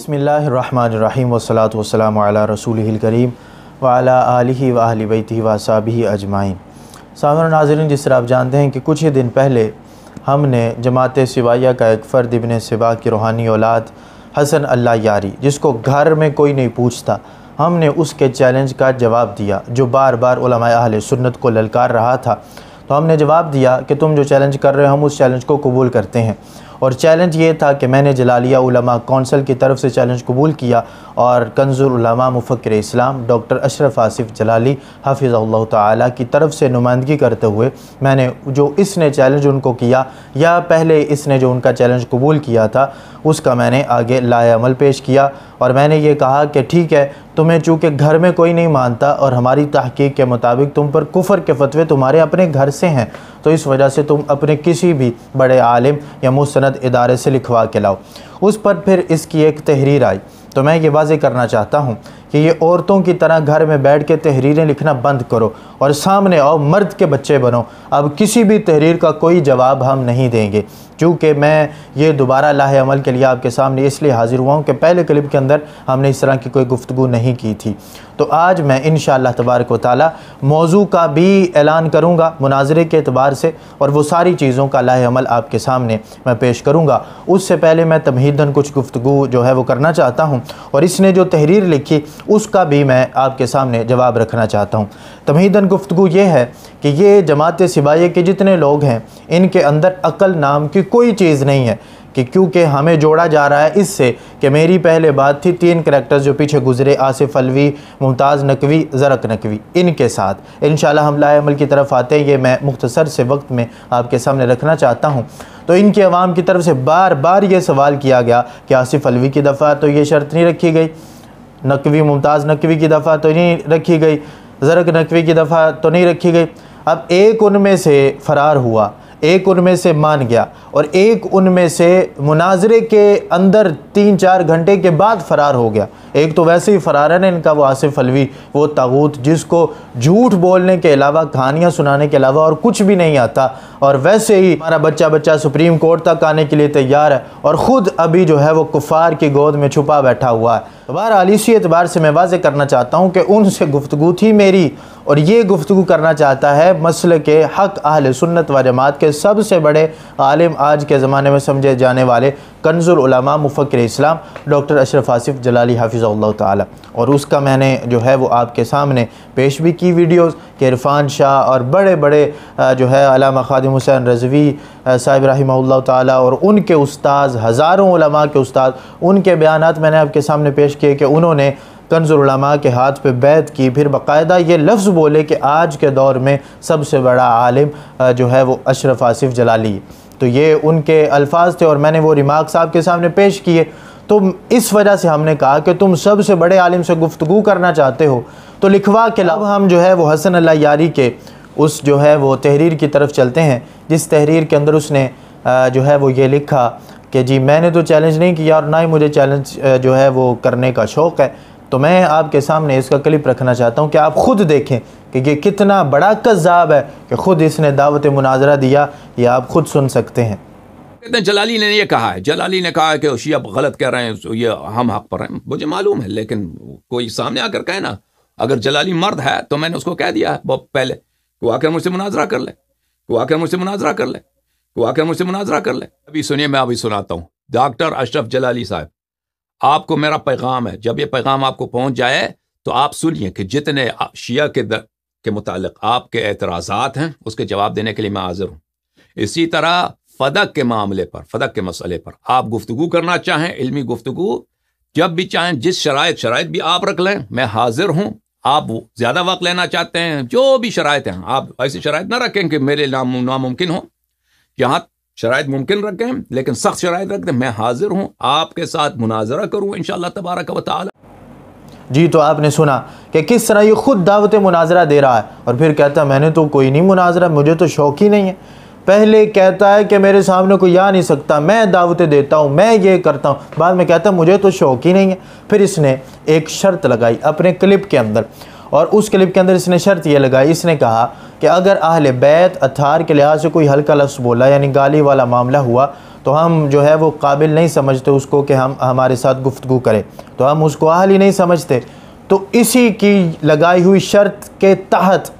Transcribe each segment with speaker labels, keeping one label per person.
Speaker 1: बिस्मिल्लाहिर्रहमानिर्रहीम वस्सलातु वस्सलामु अला रसूलिहिल करीम व अला आलिहि व अहलि बैतिहि व अस्हाबिहि अजमाइन। सामने नाज़रीन, जिस तरह आप जानते हैं कि कुछ ही दिन पहले हमने जमात सिवाया का एक फ़र्द इब्न सिबा की रूहानी औलाद हसन अल्लाह यारी, जिसको घर में कोई नहीं पूछता, हमने उसके चैलेंज का जवाब दिया जो बार बार उलमाए अहले सुन्नत को ललकार रहा था। तो हमने जवाब दिया कि तुम जो चैलेंज कर रहे हो हम उस चैलेंज को कबूल करते हैं। और चैलेंज ये था कि मैंने जलालिया उलमा कौंसिल की तरफ से चैलेंज कबूल किया और कंजुल उलमा मुफ़क्किर इस्लाम डॉक्टर अशरफ आसिफ जलाली हफ़िज़हुल्लाह ताला की तरफ से नुमाइंदगी करते हुए मैंने जो इसने चैलेंज उनको किया या पहले इसने जो उनका चैलेंज कबूल किया था उसका मैंने आगे लाए अमल पेश किया। और मैंने ये कहा कि ठीक है, तुम्हें चूँकि घर में कोई नहीं मानता और हमारी तहकीक के मुताबिक तुम पर कुफ़र के फतवे तुम्हारे अपने घर से हैं, तो इस वजह से तुम अपने किसी भी बड़े आलिम या मुस्तनद इदारे से लिखवा के लाओ। उस पर फिर इसकी एक तहरीर आई। तो मैं ये वाज़ेह करना चाहता हूँ कि ये औरतों की तरह घर में बैठ के तहरीरें लिखना बंद करो और सामने आओ, मर्द के बच्चे बनो। अब किसी भी तहरीर का कोई जवाब हम नहीं देंगे, क्योंकि मैं ये दोबारा लाहे अमल के लिए आपके सामने इसलिए हाज़िर हुआ हूँ कि पहले क्लिप के अंदर हमने इस तरह की कोई गुफ्तगू नहीं की थी। तो आज मैं इंशाअल्लाह तबारक व तआला मौजू का भी ऐलान करूँगा मुनाज़रे के एतबार से, और वो सारी चीज़ों का लाहे अमल आपके सामने मैं पेश करूँगा। उससे पहले मैं तमहीदन कुछ गुफ्तगू जो है वो करना चाहता हूँ, और इसने जो तहरीर लिखी उसका भी मैं आपके सामने जवाब रखना चाहता हूँ। तमहीदन गुफ्तगू ये है कि ये जमात सिवाये के जितने लोग हैं इनके अंदर अक़ल नाम की कोई चीज़ नहीं है, कि क्योंकि हमें जोड़ा जा रहा है इससे कि मेरी पहले बात थी 3 करैक्टर्स जो पीछे गुज़रे, आसिफ अलवी, मुमताज़ नकवी, ज़रक नकवी, इनके साथ इंशाअल्लाह हम लाए अमल की तरफ आते हैं। ये मैं मुख्तसर से वक्त में आपके सामने रखना चाहता हूँ। तो इनकी आवाम की तरफ से बार बार ये सवाल किया गया कि आसिफ अलवी की दफ़ा तो ये शर्त नहीं रखी गई, नकवी मुमताज़ नकवी की दफ़ा तो नहीं रखी गई, ज़रक नकवी की दफ़ा तो नहीं रखी गई। अब एक उनमें से फ़रार हुआ, एक उनमें से मान गया, और एक उनमें से मुनाजरे के अंदर 3-4 घंटे के बाद फ़रार हो गया। एक तो वैसे ही फ़रार है ना इनका, वो आसिफ अलवी, वो तागूत जिसको झूठ बोलने के अलावा, कहानियाँ सुनाने के अलावा और कुछ भी नहीं आता, और वैसे ही हमारा बच्चा सुप्रीम कोर्ट तक आने के लिए तैयार है और ख़ुद अभी जो है वो कुफ़ार की गोद में छुपा बैठा हुआ है। तो बहरहाल इसी एतबार से मैं वाज़ेह करना चाहता हूँ कि उनसे गुफ्तगू थी मेरी, और ये गुफ्तगू करना चाहता है मसल के हक़ अहले सुन्नत व जमात के सबसे बड़े आलिम आज के ज़माने में समझे जाने वाले कंजुल उलमा मुफ़क्किर इस्लाम डॉक्टर अशरफ आसिफ जलाली हफ़िज़हुल्लाह ताला। और उसका मैंने जो है वो आपके सामने पेश भी की वीडियोज़ कि इरफ़ान शाह और बड़े बड़े जो है अल्लामा ख़ादिम हुसैन रज़वी साहिब रहिमहुल्लाह ताला और उनके उस्ताद, हज़ारों उलमा के उस्ताद, उनके बयानात मैंने आपके सामने पेश किए कि उन्होंने कंजुल उलमा के हाथ पे बैत की, फिर बाकायदा ये लफ्ज़ बोले कि आज के दौर में सबसे बड़ा आलिम जो है वो अशरफ आसिफ जलाली। तो ये उनके अल्फाज थे और मैंने वो रिमार्क्स आपके सामने पेश किए। तो इस वजह से हमने कहा कि तुम सबसे बड़े आलिम से गुफ्तगू करना चाहते हो तो लिखवा के लाओ। हम जो है वो हसन अल्लाह यारी के उस जो है वो तहरीर की तरफ चलते हैं, जिस तहरीर के अंदर उसने जो है वो ये लिखा कि जी मैंने तो चैलेंज नहीं किया और ना ही मुझे चैलेंज जो है वो करने का शौक़ है। तो मैं आपके सामने इसका क्लिप रखना चाहता हूँ कि आप ख़ुद देखें कि ये कितना बड़ा कज़्ज़ाब है कि ख़ुद इसने दावत मुनाजरा दिया, ये आप ख़ुद सुन सकते हैं।
Speaker 2: जलाली ने ये कहा है, जलाली ने कहा है कि शिया गलत कह रहे हैं, ये हम हक पर हैं। मुझे मालूम है, लेकिन कोई सामने आकर कहे ना, अगर जलाली मर्द है तो मैंने उसको कह दिया बहुत पहले कि आकर मुझसे मुनाजरा कर ले, वो आकर मुझसे मुनाजरा कर ले, वो आकर मुझसे मुनाजरा कर ले। अभी सुनिए, मैं अभी सुनाता हूँ। डॉक्टर अशरफ जलाली साहब, आपको मेरा पैगाम है, जब ये पैगाम आपको पहुंच जाए तो आप सुनिए कि जितने शिया के मुतालिक आपके एतराज़ात हैं उसके जवाब देने के लिए मैं हाजिर हूँ। इसी तरह फ़दक के मामले पर, फ़दक के मसले पर आप गुफ्तगू करना चाहें, इल्मी गुफ्तगू जब भी चाहें, जिस शराइत भी आप रख लें, मैं हाजिर हूँ। आप ज़्यादा वक्त लेना चाहते हैं, जो भी शराइत हैं, आप ऐसी शराइत ना रखें कि मेरे नामुमकिन हो। यहाँ शराइत मुमकिन रखें लेकिन सख्त शराइत रखें। मैं हाजिर हूँ, आपके साथ मुनाजरा करूँ इंशाअल्लाह तबारक व तआला।
Speaker 1: जी, तो आपने सुना कि किस तरह ये ख़ुद दावत मुनाजरा दे रहा है और फिर कहता है मैंने तो कोई नहीं मुनाजरा, मुझे तो शौक़ ही नहीं है। पहले कहता है कि मेरे सामने कोई आ नहीं सकता, मैं दावतें देता हूँ, मैं ये करता हूँ, बाद में कहता है मुझे तो शौक़ ही नहीं है। फिर इसने एक शर्त लगाई अपने क्लिप के अंदर, और उस क्लिप के अंदर इसने शर्त ये लगाई, इसने कहा कि अगर अहले बैत अथार के लिहाज से कोई हल्का लफ्ज़ बोला यानी गाली वाला मामला हुआ तो हम जो है वो काबिल नहीं समझते उसको कि हम हमारे साथ गुफ्तगू करें, तो हम उसको अहल ही नहीं समझते। तो इसी की लगाई हुई शर्त के तहत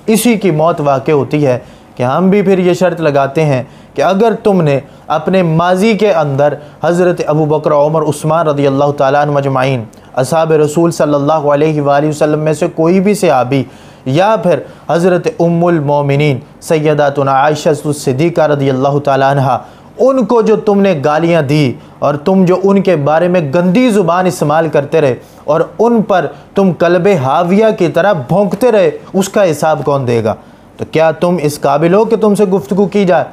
Speaker 1: इसी की मौत वाक़ होती है कि हम भी फिर ये शर्त लगाते हैं कि अगर तुमने अपने माजी के अंदर हज़रत अबू बकर, उमर, उस्मान रज़ी अल्लाह ताला अन्हुम अजमाइन, असहाब रसूल सल्लल्लाहु अलैहि वसल्लम में से कोई भी सहाबी या फिर हज़रत उम्मुल मोमिनीन सैयदातुना आयशा सिद्दीक़ा रज़ी अल्लाह ताला अन्हा, उनको जो तुमने गालियाँ दी और तुम जो उनके बारे में गंदी ज़ुबान इस्तेमाल करते रहे और उन पर तुम कल्बे हाविया की तरह भौंकते रहे, उसका हिसाब कौन देगा? तो क्या तुम इस काबिल हो कि तुमसे गुफ्तगू की जाए?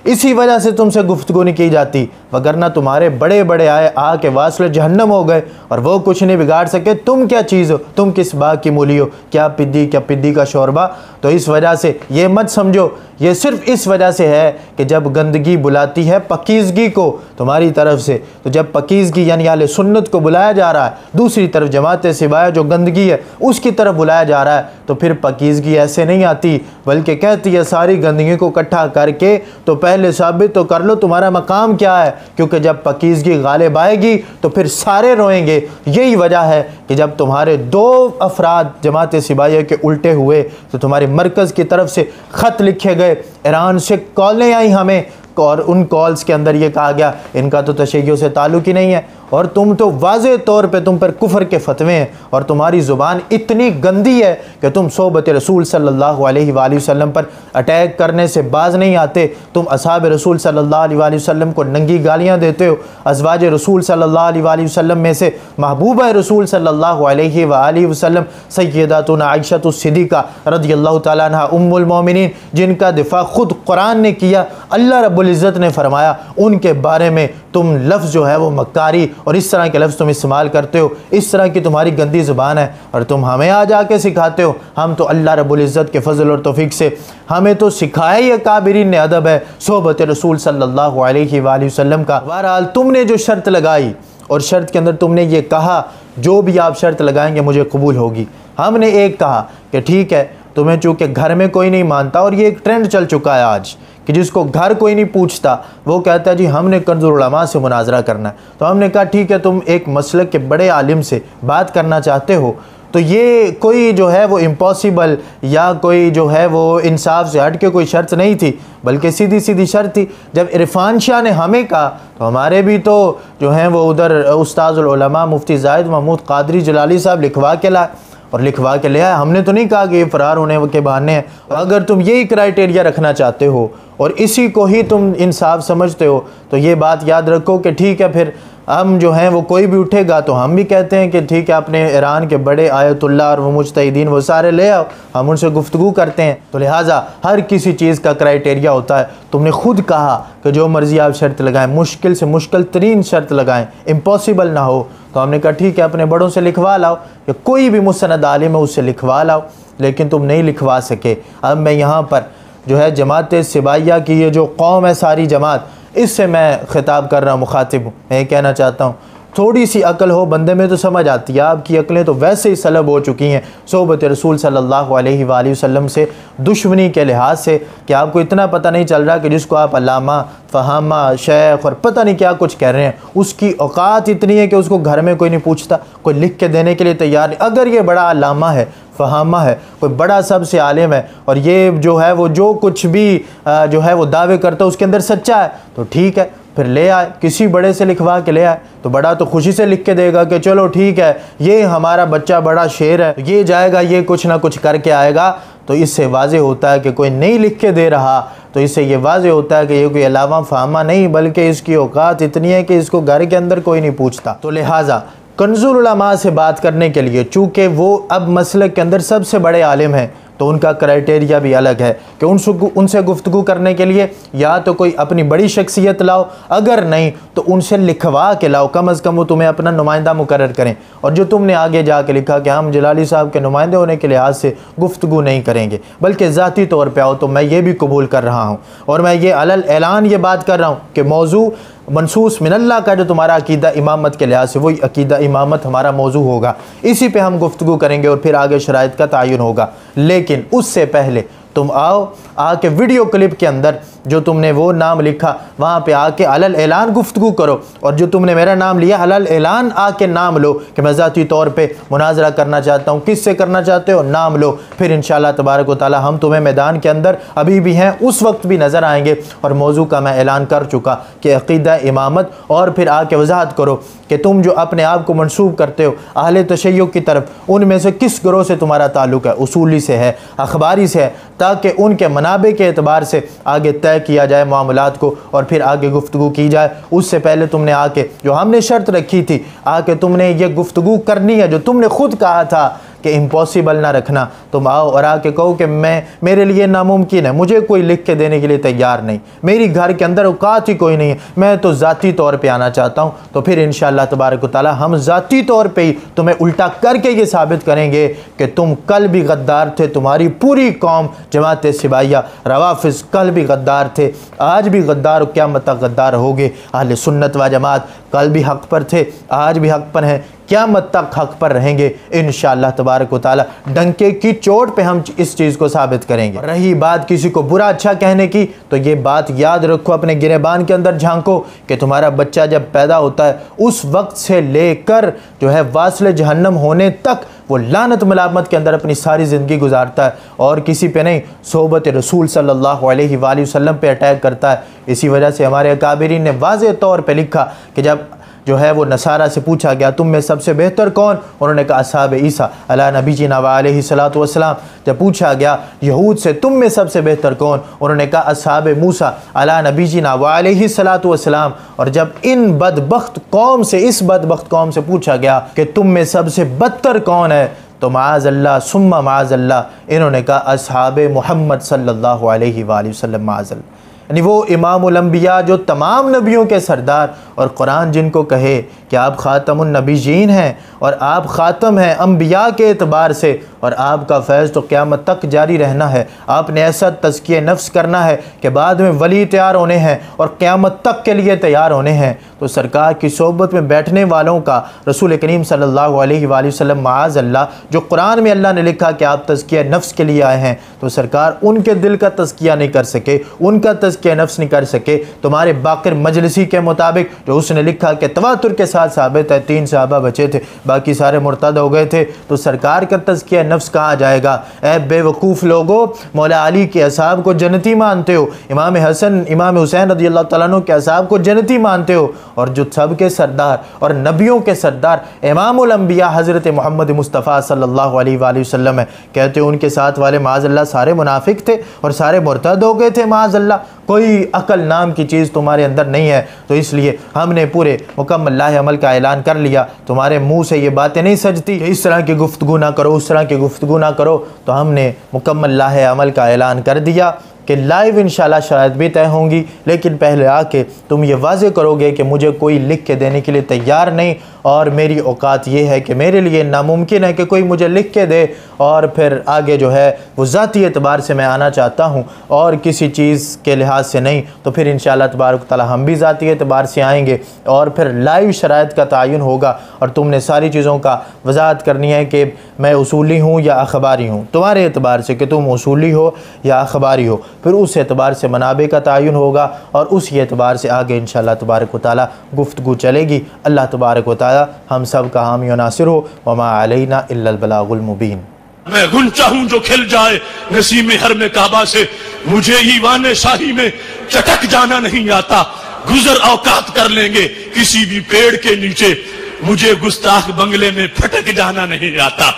Speaker 1: इसी वजह से तुमसे गुफ्तगू नहीं की जाती, वगरना तुम्हारे बड़े बड़े आए के वास्ले जहन्नम हो गए और वो कुछ नहीं बिगाड़ सके। तुम क्या चीज़ हो? तुम किस बाग की मूली हो? क्या पिद्दी का शोरबा? तो इस वजह से ये मत समझो, ये सिर्फ इस वजह से है कि जब गंदगी बुलाती है पकीज़गी को तुम्हारी तरफ से, तो जब पकीज़गी यानी अहले सुन्नत को बुलाया जा रहा है, दूसरी तरफ जमात सिवाया जो गंदगी है उसकी तरफ बुलाया जा रहा है, तो फिर पकीज़गी ऐसे नहीं आती, बल्कि कहती है सारी गंदगी को इकट्ठा करके तो पहले साबित तो कर लो तुम्हारा मकाम क्या है, क्योंकि जब पकीज़गी गालिब आएगी तो फिर सारे रोएंगे। यही वजह है कि जब तुम्हारे 2 अफराद जमात सिवाया के उल्टे हुए तो तुम्हारे मरकज़ की तरफ से ख़त लिखे गए, ईरान से कॉलें आई हमें और उन कॉल्स के अंदर ये कहा गया इनका तो तशय्युअ से ताल्लुक़ ही नहीं है, और तुम तो वाज़े तौर पे तुम पर कुफ़र के फतवे हैं और तुम्हारी ज़ुबान इतनी गंदी है कि तुम सोबत रसूल सल्लल्लाहु अलैहि वसल्लम पर अटैक करने से बाज नहीं आते। तुम असहाब रसूल सल्लल्लाहु अलैहि वसल्लम को नंगी गालियाँ देते हो। अज़वाज रसूल सल्लल्लाहु अलैहि वसल्लम में से महबूबा रसूल सल्लल्लाहु अलैहि वसल्लम सय्यदातुना आयशा सिद्दीक़ा रज़ियल्लाहु ताला अन्हा उम्मुल मोमिनीन, जिनका दिफा ख़ुद कुरान ने किया, अल्लाह रब्बुल इज़्ज़त ने फरमाया, उनके बारे में तुम लफ्ज़ जो है वो मक्कारी और इस तरह के लफ्ज़ तुम इस्तेमाल करते हो, इस तरह की तुम्हारी गंदी ज़ुबान है और तुम हमें आ जाके सिखाते हो। हम तो अल्लाह रब्बुल इज़्ज़त के फ़ज़ल और तौफ़ीक़ से हमें तो सिखाया ही काबिरीन ने अदब है सोहबत रसूल सल्लल्लाहु अलैहि वसल्लम का। बहरहाल तुमने जो शर्त लगाई और शर्त के अंदर तुमने ये कहा जो भी आप शर्त लगाएंगे मुझे कबूल होगी। हमने एक कहा कि ठीक है, तुम्हें चूँकि घर में कोई नहीं मानता और ये एक ट्रेंड चल चुका है आज कि जिसको घर कोई नहीं पूछता वो कहता है जी हमने कंज़ुल उलमा से मुनाजरा करना है। तो हमने कहा ठीक है, तुम एक मसलक के बड़े आलिम से बात करना चाहते हो तो ये कोई जो है वो इम्पॉसिबल या कोई जो है वो इंसाफ से हट के कोई शर्त नहीं थी, बल्कि सीधी सीधी शर्त थी। जब इरफान शाह ने हमें कहा तो हमारे भी तो जो हैं वो उधर उस्ताज़ुल उलमा मुफ्ती ज़ाहिद महमूद क़ादरी जलाली साहब लिखवा के लाए और लिखवा के ले आए। हमने तो नहीं कहा कि ये फ़रार होने के बहाने हैं। अगर तुम यही क्राइटेरिया रखना चाहते हो और इसी को ही तुम इंसाफ समझते हो तो ये बात याद रखो कि ठीक है, फिर हम जो हैं वो कोई भी उठेगा तो हम भी कहते हैं कि ठीक है, अपने ईरान के बड़े आयतुल्लाह और वो मुज्तहिदीन वो सारे ले आओ, हम उनसे गुफ्तगू करते हैं। तो लिहाजा हर किसी चीज़ का क्राइटेरिया होता है। तुमने खुद कहा कि जो मर्ज़ी आप शर्त लगाएं, मुश्किल से मुश्किल तरीन शर्त लगाएं, इम्पॉसिबल ना हो। तो हमने कहा ठीक है, अपने बड़ों से लिखवा लाओ या कोई भी मुसनद आलिम है उससे लिखवा लाओ, लेकिन तुम नहीं लिखवा सके। अब मैं यहाँ पर जो है जमात सिवाया की ये जो कौम है सारी जमात, इससे मैं ख़िताब कर रहा हूँ, मुखातिब हूँ। मैं ये कहना चाहता हूँ थोड़ी सी अकल हो बंदे में तो समझ आती है। आपकी अकलें तो वैसे ही सलब हो चुकी हैं सोहबत रसूल सल्लल्लाहु अलैहि वसल्लम से दुश्मनी के लिहाज से कि आपको इतना पता नहीं चल रहा कि जिसको आप अल्लामा, फ़हामा, शेख और पता नहीं क्या कुछ कह रहे हैं, उसकी औकात इतनी है कि उसको घर में कोई नहीं पूछता, कोई लिख के देने के लिए तैयार नहीं। अगर ये बड़ा अल्लामा है, फ़हामा है, कोई बड़ा सबसे आलिम है और ये जो है वो जो कुछ भी जो है वो दावे करता है उसके अंदर सच्चा है तो ठीक है, फिर ले आए, किसी बड़े से लिखवा के ले आए। तो बड़ा तो खुशी से लिख के देगा कि चलो ठीक है, ये हमारा बच्चा बड़ा शेर है, ये जाएगा, ये कुछ ना कुछ करके आएगा। तो इससे वाज़े होता है कि कोई नहीं लिख के दे रहा, तो इससे ये वाज़े होता है कि ये कोई अलावा फ़हामा नहीं, बल्कि इसकी औकात इतनी है कि इसको घर के अंदर कोई नहीं पूछता। तो लिहाजा कंज़ुल उलमा से बात करने के लिए चूँकि वो अब मसलक के अंदर सबसे बड़े आलिम हैं तो उनका क्राइटेरिया भी अलग है कि उनसे गुफ्तगू करने के लिए या तो कोई अपनी बड़ी शख्सियत लाओ, अगर नहीं तो उनसे लिखवा के लाओ, कम अज़ कम वो तुम्हें अपना नुमाइंदा मुकर्रर करें। और जो तुमने आगे जाके लिखा कि हम जलाली साहब के नुमाइंदे होने के लिहाज से गुफ्तगू नहीं करेंगे बल्कि ज़ाती तौर पर आओ, तो मैं ये भी कबूल कर रहा हूँ और मैं ये अलल ऐलान ये बात कर रहा हूँ कि मौजू मनसूस मिनल्लाह का जो तुम्हारा अकीदा इमामत के लिहाज से वही अकीदा इमामत हमारा मौजू होगा, इसी पे हम गुफ्तगू करेंगे और फिर आगे शराइत का तयन होगा। लेकिन उससे पहले तुम आओ, आके वीडियो क्लिप के अंदर जो तुमने वो नाम लिखा वहाँ पे आके अलल ऐलान गुफ्तगू करो, और जो तुमने मेरा नाम लिया अलल ऐलान आके नाम लो कि मैं ज़ाती तौर पे मुनाजरा करना चाहता हूँ। किससे करना चाहते हो, नाम लो। फिर इंशाअल्लाह तबारक व तआला हम तुम्हें मैदान के अंदर अभी भी हैं, उस वक्त भी नज़र आएंगे। और मौजू का मैं ऐलान कर चुका कि अक़ीदा इमामत, और फिर आके वजाहत करो कि तुम जो अपने आप को मंसूब करते हो अहले तशय्युअ की तरफ, उनमें से किस ग्रोह से तुम्हारा ताल्लुक़ है, उसूली से है, अखबारी से है, ताकि उनके मनाबे के एतबार से आगे तय किया जाए मामलात को और फिर आगे गुफ्तगू की जाए। उससे पहले तुमने आके जो हमने शर्त रखी थी, आके तुमने ये गुफ्तगू करनी है जो तुमने खुद कहा था कि इम्पॉसिबल ना रखना। तुम आओ और आके कहो कि मेरे लिए नामुमकिन है, मुझे कोई लिख के देने के लिए तैयार नहीं, मेरी घर के अंदर औकात ही कोई नहीं है, मैं तो ज़ाती तौर पे आना चाहता हूँ। तो फिर इंशाअल्लाह तबारक व तआला हम ज़ाती तौर पे ही तुम्हें उल्टा करके ये साबित करेंगे कि तुम कल भी गद्दार थे, तुम्हारी पूरी कौम जमात सिपाहिया रवाफिज़ कल भी गद्दार थे, आज भी गद्दार, क़यामत तक गद्दार होगे। अहले सुन्नत व जमात कल भी हक़ पर थे, आज भी हक़ पर हैं, क़यामत तक हक़ पर रहेंगे इंशाअल्लाह तबारक व तआला। डंके की चोट पे हम इस चीज़ को साबित करेंगे। रही बात किसी को बुरा अच्छा कहने की, तो ये बात याद रखो, अपने गिरेबान के अंदर झांको कि तुम्हारा बच्चा जब पैदा होता है उस वक्त से लेकर जो है वास्ल जहन्नम होने तक वो लानत मलामत के अंदर अपनी सारी ज़िंदगी गुजारता है और किसी पे नहीं, सोहबत रसूल सल्लल्लाहु अलैहि वसल्लम पे अटैक करता है। इसी वजह से हमारे अकाबिरीन ने वाज़े तौर पे लिखा कि जब जो है वो नसारा से पूछा गया तुम में सबसे बेहतर कौन, उन्होंने कहा असहाब ईसा अला नबीना अलैहिस्सलातु वस्सलाम। जब पूछा गया यहूद से तुम में सबसे बेहतर कौन, उन्होंने कहा असहाब मूसा अला नबीना अलैहिस्सलातु वस्सलाम। और जब इन बदबख्त कौम से, इस बदबख्त कौम से पूछा गया कि तुम में सबसे बदतर कौन है, तो माज़अल्लाह सुम्मा माज़अल्लाह, इन्होंने कहा असहाब मोहम्मद सल्लल्लाहु अलैहि वसल्लम माज़अल्लाह। यानी वो इमामुल अंबिया जो तमाम नबियों के सरदार, और कुरान जिनको कहे कि आप ख़ातमुन नबीयीन हैं और आप ख़ातम हैं अंबिया के एतबार से, और आपका फैज़ तो क़यामत तक जारी रहना है। आपने ऐसा तज़किया नफ्स करना है कि बाद में वली तैयार होने हैं और क़यामत तक के लिए तैयार होने हैं। तो सरकार की सोहबत में बैठने वालों का रसूल करीम सल्लल्लाहु अलैहि वसल्लम माज़अल्लाह, जो कुरान में अल्लाह ने लिखा कि आप तज़किया नफ्स के लिए आए हैं, तो सरकार उनके दिल का तज़किया नहीं कर सके, उनका तज़किया नफ्स नहीं कर सके। तुम्हारे बाक़िर मजलिसी के मुताबिक जो उसने लिखा कि तवातुर के साथ साबित है 3 सहाबा बचे थे, बाकी सारे मुर्तद हो गए थे, तो सरकार का तज़किया नफ्स कहाँ जाएगा। ऐ बेवकूफ़ लोगो, मौला अली के असहाब को जन्नती मानते हो, इमाम हसन इमाम हुसैन रज़ियल्लाहु तआला अन्हु के असहाब को जन्नती मानते हो, और जो सब के सरदार और नबियों के सरदार इमामुल अंबिया हज़रत मोहम्मद मुस्तफ़ा सल्लल्लाहु अलैहि वसल्लम है, कहते हो उनके साथ वाले माज़अल्लाह सारे मुनाफिक थे और सारे मुर्तद हो गए थे माज़अल्लाह। कोई अकल नाम की चीज़ तुम्हारे अंदर नहीं है, तो इसलिए हमने पूरे मुकम्मल लाहे अमल का ऐलान कर लिया। तुम्हारे मुंह से ये बातें नहीं सजती कि इस तरह की गुफ्तगू ना करो, उस तरह की गुफ्तगू ना करो, तो हमने मुकम्मल लाहे अमल का ऐलान कर दिया कि लाइव इंशाल्लाह शायद भी तय होंगी, लेकिन पहले आके तुम ये वाज़े करोगे कि मुझे कोई लिख के देने के लिए तैयार नहीं, और मेरी औकात ये है कि मेरे लिए नामुमकिन है कि कोई मुझे लिख के दे, और फिर आगे जो है वो ज़ाती एतबार से मैं आना चाहता हूँ और किसी चीज़ के लिहाज से नहीं। तो फिर इंशाअल्लाह तबारक तआला हम भी ज़ाती एतबार से आएँगे और फिर लाइव शराइत का तयन होगा, और तुमने सारी चीज़ों का वजाहत करनी है कि मैं उसूली हूँ या अखबारी हूँ, तुम्हारे एतबार से कि तुम उसूली हो या अखबारी हो, फिर उस एतबार से मनाबे का तयन होगा और उस एतबार से आगे इंशाअल्लाह तबारक व तआला गुफ्तगू चलेगी। अल्लाह तबारक व तआला हम सब का हामी व नासिर हो। वमा अलैना इल्लल बलागुल मुबीन।
Speaker 3: मैं गुंचा हूँ जो खिल जाए नसीम हर में काबा से, मुझे ईवान शाही में चटक जाना नहीं आता, गुजर औकात कर लेंगे किसी भी पेड़ के नीचे, मुझे गुस्ताख बंगले में फटक जाना नहीं आता।